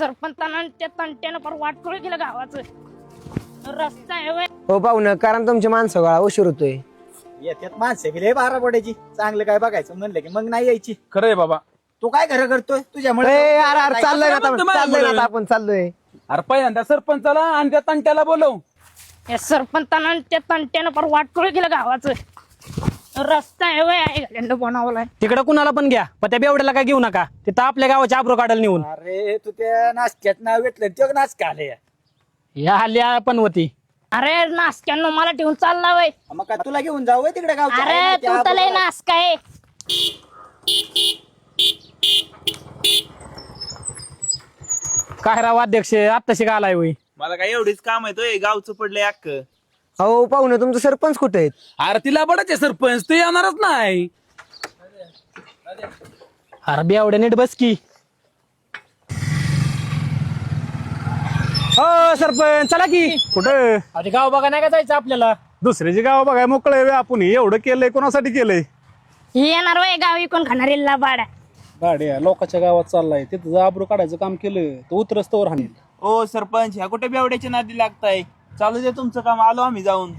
सरपंचानं त्या तंट्यानं पर वाटकोळ केलं गावाचं. रस्ता आहे व्हय. हो पाहुणं, कारण तुमची माणसं गोळा उशीर होतोय. येत्यात माणसं गेले 12 पडायची. चांगलं काय बघायचं म्हणलं की मग नाही यायची. खरंय बाबा. तू काय घरं करतोय तुझ्यामुळे? अरे चाललोय ना आता आपण चाललोय. अरे पहिल्यांदा सरपंचाला आणि त्या तंट्याला बोलव. या सरपंचानं त्या तंट्यानं पर वाटकोळ केलं गावाचं. रस्ता आहे व्हय, आई घाल्यानं बनवलाय. तिकडे कुणाला पण घ्या, पण त्या बेवड्याला काय घेऊ नका. तिथं आपल्या गावाची आब्रो काढायला नेऊन. अरे तू त्या नाचक्यात नाव घेतलं तो नाचका आले. या हल्ल्या पण होती. अरे नासक्यानं मला ठेवून चालला वय. मग काय तुला घेऊन जाऊ तिकडे गाव? अरे तू तर लय नासका आहे. काय राव अध्यक्ष, आत्ताशी का आलाय होई? मला काय एवढीच काम आहे गावचं पडलंय अक्क. हो पाहुणं, तुमचं सरपंच कुठे आहेत? अरे तिला बडाचे सरपंच ते येणारच नाही. अरे बेवड्या नीट बस की. हो सरपंच चला की. कुठे आधी गाव बघा नाही का जायचं आपल्याला? दुसऱ्याची गाव बघाय मोकळे आपण एवढं केलंय कोणासाठी केलंय? ही येणार वय गावी कोण खाणार बाडा. गाड्या लोकांच्या गावात चाललाय, तिथं आब्रो काढायचं काम केलं तर उतरस्तवर हाणेल. ओ सरपंच, ह्या कुठे बेवड्याच्या नादी लागताय? चालू दे तुमचं काम, आलो आम्ही जाऊन.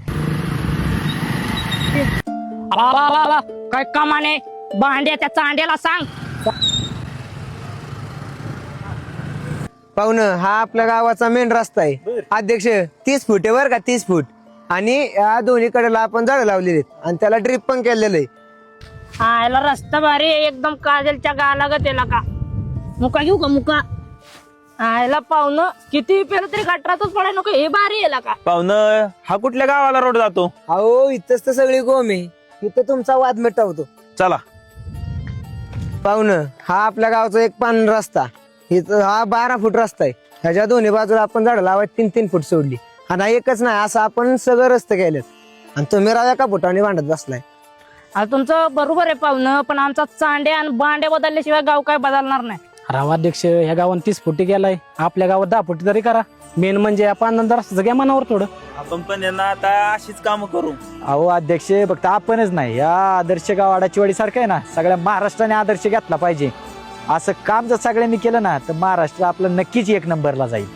आला काय कामाने भांड्या त्या चांड्याला सांग. पाहुणं, हा आपल्या गावाचा मेन रस्ता आहे. अध्यक्ष 30 फूट आहे बरं का, 30 फूट. आणि या दोन्ही कडेला आपण झाडं लावलेली आहेत आणि त्याला ड्रिप पण केलेलं आहे. हा याला रस्ता भारी आहे, एकदम काजलच्या गाला ग त्याला का. मुका घेऊ का मुका? याला पाहुणं किती पेलं तरी गटरातच पडाय नको. हे भारी आहे का. पाहुणं, हा कुठल्या गावाला रोड जातो? अहो इथंच तर सगळी गोम आहे. इथं तुमचा वाद मिटवतो. चला. पाहुणं, हा आपल्या गावचा एक पान रस्ता. इथं हा 12 फूट रस्ता आहे. ह्याच्या दोन्ही बाजूला आपण झाडं लावायची 3-3 फूट सोडली. आणि हा एकच नाही, असं आपण सगळं रस्ते केलेत. आणि तुम्ही राव एका फुटाने भांडत बसलाय. आता तुमचं बरोबर आहे पाहुणं, पण आमचा चांड्या आणि बांड्या बदलल्याशिवाय गाव काय बदलणार नाही. राव अध्यक्ष, ह्या गावात 30 फुटी गेलाय, आपल्या गावात 10 फुटी तरी करा. मेन म्हणजे आपण नंतर घ्या मनावर थोडं. आपण पण यांना आता अशीच कामं करू. अहो अध्यक्ष, फक्त आपणच नाही, या आदर्श गाव आडाचीवाडी सारखं आहे ना, सगळ्या महाराष्ट्राने आदर्श घेतला पाहिजे. असं काम जर सगळ्यांनी केलं ना, तर महाराष्ट्र आपलं नक्कीच 1 नंबरला जाईल.